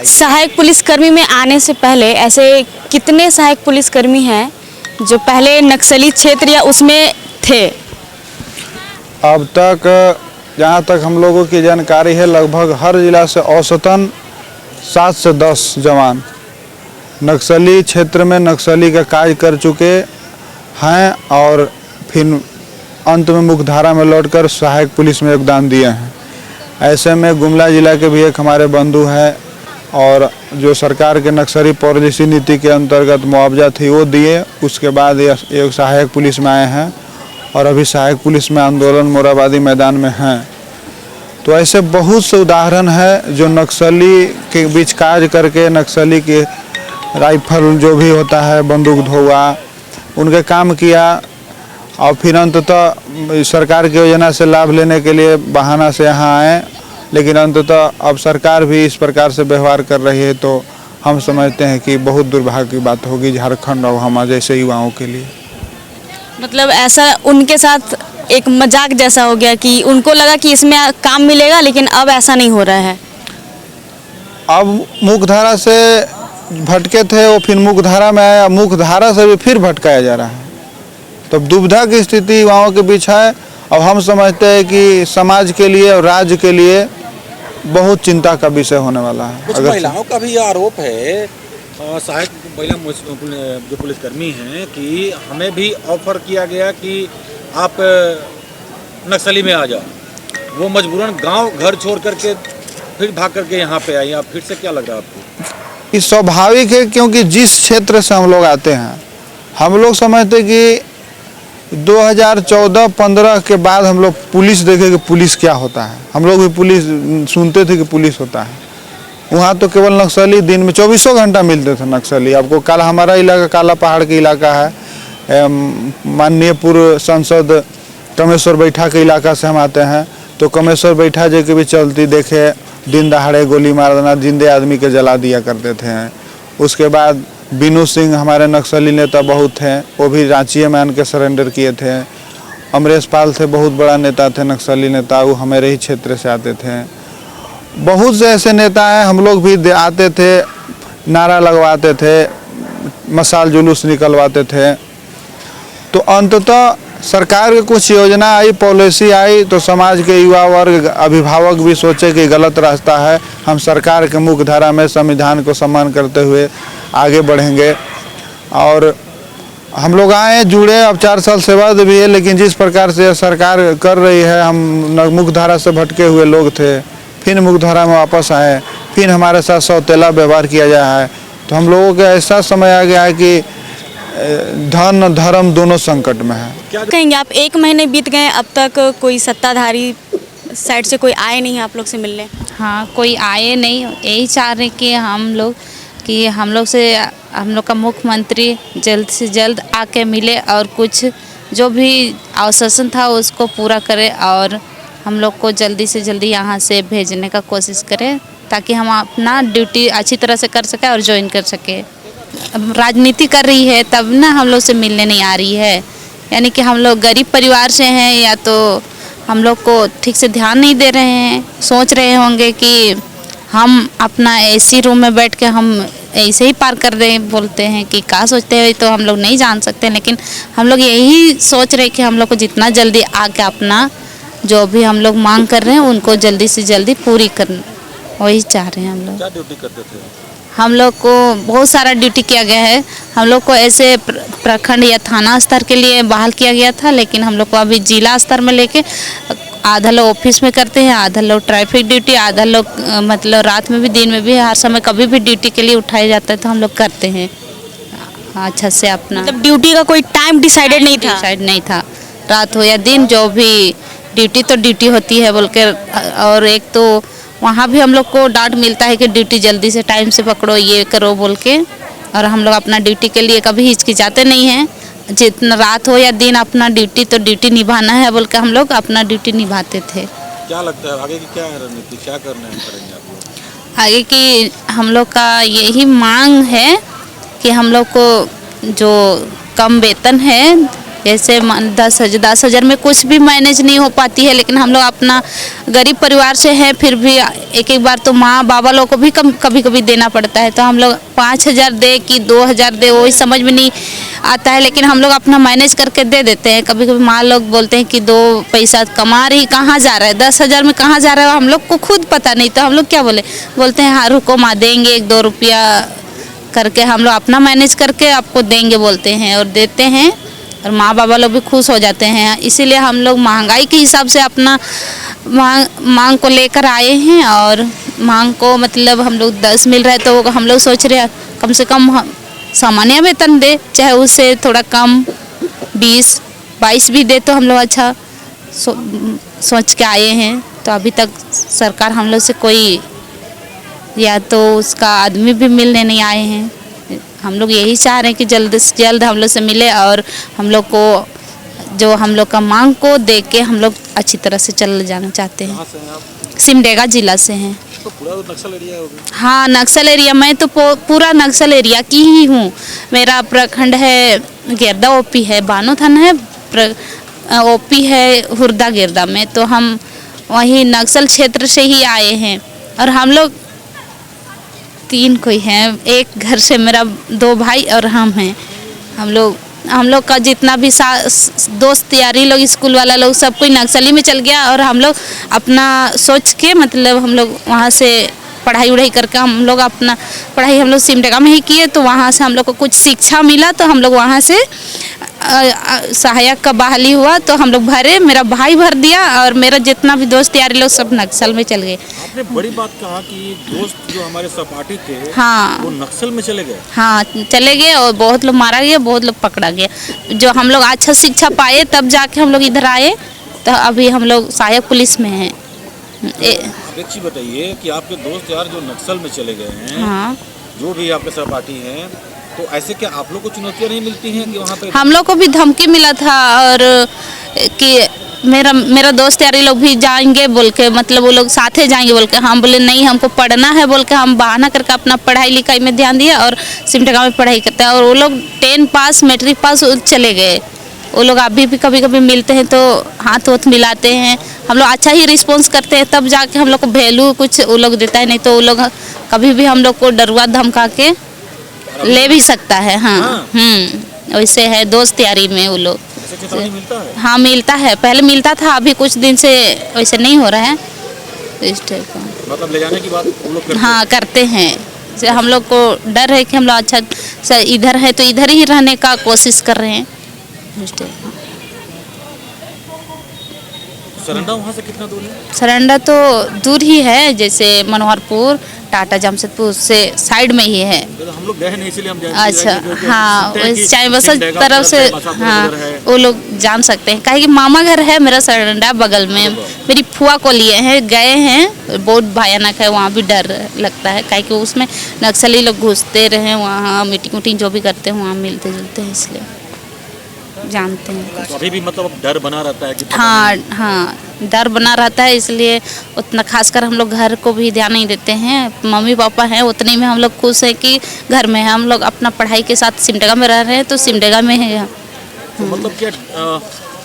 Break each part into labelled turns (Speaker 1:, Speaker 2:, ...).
Speaker 1: सहायक पुलिसकर्मी में आने से पहले ऐसे कितने सहायक पुलिसकर्मी हैं जो पहले नक्सली क्षेत्र या उसमें थे?
Speaker 2: अब तक जहाँ तक हम लोगों की जानकारी है, लगभग हर जिला से औसतन 7 से 10 जवान नक्सली क्षेत्र में नक्सली का कार्य कर चुके हैं और फिर अंत में मुख्यधारा में लौटकर सहायक पुलिस में योगदान दिए हैं। ऐसे में गुमला जिला के भी एक हमारे बंधु हैं और जो सरकार के नक्सली पॉलिसी नीति के अंतर्गत मुआवजा थी वो दिए। उसके बाद ये सहायक पुलिस में आए हैं और अभी सहायक पुलिस में आंदोलन मोराबादी मैदान में हैं। तो ऐसे बहुत से उदाहरण हैं जो नक्सली के बीच कार्य करके नक्सली के राइफल जो भी होता है, बंदूक धोआ, उनके काम किया और फिर अंततः सरकार की योजना से लाभ लेने के लिए बहाना से यहाँ आए। लेकिन अंततः अब सरकार भी इस प्रकार से व्यवहार कर रही है तो हम समझते हैं कि बहुत दुर्भाग्य की बात होगी झारखंड और हम जैसे युवाओं के लिए।
Speaker 1: मतलब ऐसा उनके साथ एक मजाक जैसा हो गया कि उनको लगा कि इसमें काम मिलेगा, लेकिन अब ऐसा नहीं हो रहा है।
Speaker 2: अब मुख्यधारा से भटके थे वो फिर मुख्यधारा में आया, मुख्यधारा से भी फिर भटकाया जा रहा है। तो दुविधा की स्थिति युवाओं के बीच है। अब हम समझते हैं कि समाज के लिए और राज्य के लिए बहुत चिंता का विषय होने वाला है।
Speaker 3: कुछ महिलाओं का भी आरोप है, सहायक महिला जो पुलिसकर्मी हैं, कि हमें भी ऑफर किया गया कि आप नक्सली में आ जाओ। वो मजबूरन गांव घर छोड़ करके फिर भाग करके यहाँ पे आई। आप फिर से क्या लग रहा है आपको?
Speaker 2: ये स्वाभाविक है क्योंकि जिस क्षेत्र से हम लोग आते हैं, हम लोग समझते कि 2014-15 के बाद हम लोग पुलिस देखे कि पुलिस क्या होता है। हम लोग भी पुलिस सुनते थे कि पुलिस होता है। वहाँ तो केवल नक्सली दिन में 24 घंटा मिलते थे नक्सली। आपको काला, हमारा इलाका काला पहाड़ के इलाका है, माननीय पूर्व सांसद कमेश्वर बैठा के इलाका से हम आते हैं। तो कमेश्वर बैठा जी के भी चलती देखे, दिन दहाड़े गोली मार देना, जिंदे आदमी के जला दिया करते थे। उसके बाद बीनू सिंह हमारे नक्सली नेता बहुत थे, वो भी रांची में आन के सरेंडर किए थे। अमरेश पाल थे, बहुत बड़ा नेता थे नक्सली नेता, वो हमारे ही क्षेत्र से आते थे। बहुत से ऐसे नेता हैं, हम लोग भी आते थे, नारा लगवाते थे, मशाल जुलूस निकलवाते थे। तो अंततः सरकार की कुछ योजना आई, पॉलिसी आई तो समाज के युवा वर्ग, अभिभावक भी सोचे कि गलत रास्ता है, हम सरकार के मुख्य धारा में संविधान को सम्मान करते हुए आगे बढ़ेंगे। और हम लोग आए, जुड़े, अब 4 साल सेवा भी है। लेकिन जिस प्रकार से सरकार कर रही है, हम मुख्य धारा से भटके हुए लोग थे, फिर मुख्य धारा में वापस आए, फिर हमारे साथ सौतेला व्यवहार किया जा है। तो हम लोगों का ऐसा समय आ गया है कि धन धर्म दोनों संकट में है।
Speaker 1: क्या कहेंगे आप? 1 महीने बीत गए, अब तक कोई सत्ताधारी साइड से कोई आए नहीं आप लोग से मिलने?
Speaker 4: हाँ, कोई आए नहीं। यही चाह रहे कि हम लोग से हम लोग का मुख्यमंत्री जल्द से जल्द आके मिले और कुछ जो भी आश्वासन था उसको पूरा करे और हम लोग को जल्दी से जल्दी यहाँ से भेजने का कोशिश करें ताकि हम अपना ड्यूटी अच्छी तरह से कर सकें और ज्वाइन कर सके। राजनीति कर रही है तब ना हम लोग से मिलने नहीं आ रही है। यानी कि हम लोग गरीब परिवार से हैं या तो हम लोग को ठीक से ध्यान नहीं दे रहे हैं। सोच रहे होंगे कि हम अपना एसी रूम में बैठ के हम ऐसे ही पार कर रहे हैं, बोलते हैं कि क्या सोचते हैं तो हम लोग नहीं जान सकते। लेकिन हम लोग यही सोच रहे हैं कि हम लोग को जितना जल्दी आके अपना जो भी हम लोग मांग कर रहे हैं उनको जल्दी से जल्दी पूरी करना, वही चाह रहे हैं हम लोग।
Speaker 3: क्या ड्यूटी करते थे?
Speaker 4: हम लोग को बहुत सारा ड्यूटी किया गया है। हम लोग को ऐसे प्रखंड या थाना स्तर के लिए बहाल किया गया था, लेकिन हम लोग को अभी जिला स्तर में लेके आधा लोग ऑफिस में करते हैं, आधा लोग ट्रैफिक ड्यूटी, आधा लोग मतलब रात में भी दिन में भी हर समय कभी भी ड्यूटी के लिए उठाया जाता है तो हम लोग करते हैं अच्छा से अपना।
Speaker 1: मतलब ड्यूटी का कोई टाइम डिसाइडेड नहीं था?
Speaker 4: डिसाइड नहीं था, रात हो या दिन जो भी ड्यूटी तो ड्यूटी होती है बोल के। और एक तो वहाँ भी हम लोग को डांट मिलता है कि ड्यूटी जल्दी से टाइम से पकड़ो, ये करो बोल के। और हम लोग अपना ड्यूटी के लिए कभी हिचकिचाते नहीं हैं। जितना रात हो या दिन अपना ड्यूटी तो ड्यूटी निभाना है बोल के हम लोग अपना ड्यूटी निभाते थे।
Speaker 3: क्या लगता है आगे की क्या रणनीति, क्या करना है, करेंगे आप लोग?
Speaker 4: आगे की हम लोग का यही मांग है कि हम लोग को जो कम वेतन है जैसे 10,000 में कुछ भी मैनेज नहीं हो पाती है, लेकिन हम लोग अपना गरीब परिवार से हैं, फिर भी एक एक बार तो माँ बाबा लोग को भी कभी कभी देना पड़ता है, तो हम लोग 5,000 दे कि 2,000 दे वही समझ में नहीं आता है, लेकिन हम लोग अपना मैनेज करके दे देते हैं। कभी कभी माँ लोग बोलते हैं कि 2 पैसा कमा रही कहाँ जा रहा है, 10,000 में कहाँ जा रहा है, हम लोग को खुद पता नहीं, तो हम लोग क्या बोलते हैं हाँ रुको माँ देंगे 1-2 रुपया करके, हम लोग अपना मैनेज करके आपको देंगे बोलते हैं और देते हैं, और माँ बाबा लोग भी खुश हो जाते हैं। इसीलिए हम लोग महंगाई के हिसाब से अपना मांग को लेकर आए हैं, और मांग को मतलब हम लोग 10 मिल रहा है तो हम लोग सोच रहे हैं कम से कम सामान्य वेतन दे, चाहे उससे थोड़ा कम 20-22 भी दे तो हम लोग अच्छा सोच के आए हैं। तो अभी तक सरकार हम लोग से कोई या तो उसका आदमी भी मिलने नहीं आए हैं। हम लोग यही चाह रहे हैं कि जल्द से जल्द हम लोग से मिले और हम लोग को जो हम लोग का मांग को देख के हम लोग अच्छी तरह से चल जाना चाहते हैं।
Speaker 3: कहाँ से हैं आप?
Speaker 4: सिमडेगा जिला से हैं।
Speaker 3: तो पूरा नक्सल एरिया होगा?
Speaker 4: हाँ नक्सल एरिया, मैं तो पूरा नक्सल एरिया की ही हूँ। मेरा प्रखंड है गिरदा, ओपी है बानो थाना है, ओपी है हुरदा गिरदा में, तो हम वहीं नक्सल क्षेत्र से ही आए हैं। और हम लोग 3 कोई हैं, एक घर से मेरा 2 भाई और हम हैं। हम लोग का जितना भी दोस्त यारी लोग स्कूल वाला लोग सब कोई नक्सली में चल गया, और हम लोग अपना सोच के मतलब हम लोग वहाँ से पढ़ाई उढ़ाई करके हम लोग अपना पढ़ाई हम लोग सिमडेगा में ही किए, तो वहाँ से हम लोग को कुछ शिक्षा मिला, तो हम लोग वहाँ से सहायक का बहाली हुआ, तो हम लोग भरे, मेरा भाई भर दिया और मेरा जितना भी दोस्त यारी लोग सब नक्सल में चल गए।
Speaker 3: आपने बड़ी बात कहा कि दोस्त जो हमारे सहपाठी थे
Speaker 4: हाँ
Speaker 3: वो नक्सल में चले गए।
Speaker 4: हाँ चले गए, और बहुत लोग मारा गया, बहुत लोग पकड़ा गया। जो हम लोग अच्छा शिक्षा पाए तब जाके हम लोग इधर आए, तो अभी हम लोग सहायक पुलिस में हैं।
Speaker 3: आप एक चीज बताइए कि आपके दोस्त यार जो नक्सल में चले गए हैं,
Speaker 4: हाँ
Speaker 3: जो भी आपके सहपाठी हैं, तो ऐसे क्या आप लोग को चुनौतियाँ नहीं मिलती हैं कि वहाँ पे?
Speaker 4: हम लोग को भी धमकी मिला था, और कि मेरा दोस्त यारी लोग भी जाएंगे बोल के, मतलब वो लोग साथे जाएंगे बोल के, हम बोले नहीं हमको पढ़ना है बोल के, हम बहाना करके अपना पढ़ाई लिखाई में ध्यान दिया और सिमडेगा में पढ़ाई करते हैं। और वो लोग 10 पास मैट्रिक पास चले गए। वो लोग अभी भी कभी कभी मिलते हैं तो हाथ वोथ मिलाते हैं, हम लोग अच्छा ही रिस्पॉन्स करते हैं, तब जाके हम लोग को वैल्यू कुछ वो लोग देता है, नहीं तो वो लोग कभी भी हम लोग को डरवा धमका के ले भी सकता है। हाँ वैसे है दोस्त यारी में वो लोग।
Speaker 3: चेतावनी मिलता है?
Speaker 4: हाँ मिलता है, पहले मिलता था, अभी कुछ दिन से वैसे नहीं हो रहा है इस टाइप का।
Speaker 3: मतलब ले जाने की बात वो लोग करते हैं?
Speaker 4: हाँ करते हैं, से हम लोग को डर है कि हम लोग अच्छा इधर है तो इधर ही रहने का कोशिश कर रहे हैं इस टाइप का।
Speaker 3: सरंडा वहाँ से कितना दूर है?
Speaker 4: सरंडा तो दूर ही है, जैसे मनोहरपुर टाटा जमशेदपुर से साइड में ही है।
Speaker 3: तो हम लोग गए नहीं इसलिए हम
Speaker 4: अच्छा हाँ, चाहे बस तरफ से हाँ वो लोग जान सकते हैं, काहे कि मामा घर है मेरा सरंडा बगल में, मेरी फुआ को लिए हैं, गए हैं, बहुत भयानक है, वहाँ भी डर लगता है, काहे कि उसमें नक्सली लोग घुसते रहे, वहाँ मीटिंग उटिंग जो भी करते हैं वहाँ मिलते जुलते हैं, इसलिए जानते हैं।
Speaker 3: तो अभी भी मतलब डर बना रहता है कि
Speaker 4: हाँ हाँ डर बना रहता है, इसलिए उतना खासकर हम लोग घर को भी ध्यान नहीं देते हैं। मम्मी पापा हैं उतने में हम लोग खुश हैं कि घर में है, हम लोग अपना पढ़ाई के साथ सिमडेगा में रह रहे हैं, तो सिमडेगा में है।
Speaker 3: तो मतलब क्या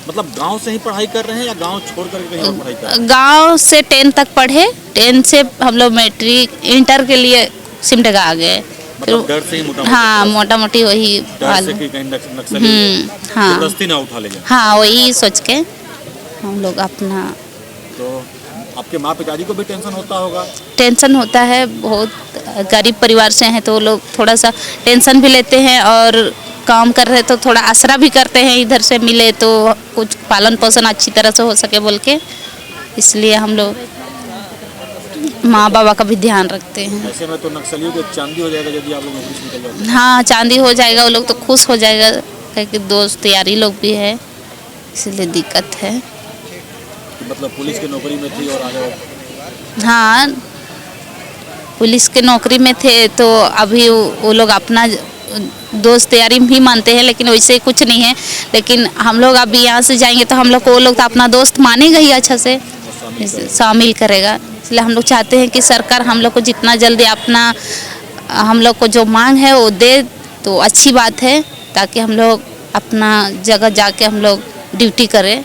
Speaker 3: मतलब गांव से ही पढ़ाई कर रहे हैं या गांव छोड़ कर कहीं और पढ़ाई कर रहे हैं?
Speaker 4: गांव से 10 तक पढ़े, 10 से हम लोग मैट्रिक इंटर के लिए सिमडेगा आ गए।
Speaker 3: मतलब डर से ही मोटा
Speaker 4: हाँ मोटा मोटी वही
Speaker 3: डर से कि कहीं नक्सली
Speaker 4: हाँ
Speaker 3: जबरदस्ती ना उठा ले जाए।
Speaker 4: हाँ वही सोच के हम लोग अपना।
Speaker 3: तो आपके माँ पिताजी को भी टेंशन होता होगा?
Speaker 4: टेंशन होता है, बहुत गरीब परिवार से हैं तो वो लोग थोड़ा सा टेंशन भी लेते हैं, और काम कर रहे तो थोड़ा आसरा भी करते हैं, इधर से मिले तो कुछ पालन पोषण अच्छी तरह से हो सके बोल के, इसलिए हम लोग माँ बाबा का भी ध्यान रखते हैं।
Speaker 3: ऐसे में तो नक्सलियों को चांदी हो जाएगा यदि आप लोग नौकरी से निकल जाते।
Speaker 4: हाँ चांदी हो जाएगा, वो लोग तो खुश हो जाएगा, क्योंकि दोस्त यारी लोग भी है, इसलिए दिक्कत है।
Speaker 3: मतलब पुलिस की नौकरी में थी और आगे
Speaker 4: हाँ पुलिस के नौकरी में थे, तो अभी वो लोग अपना दोस्त यारी ही मानते हैं, लेकिन वैसे कुछ नहीं है। लेकिन हम लोग अभी यहाँ से जाएंगे तो हम लोग को वो लोग तो अपना दोस्त मानेगा ही, अच्छा से शामिल करेगा, इसलिए हम लोग चाहते हैं कि सरकार हम लोग को जितना जल्दी अपना हम लोग को जो मांग है वो दे तो अच्छी बात है, ताकि हम लोग अपना जगह जाके हम लोग ड्यूटी करें।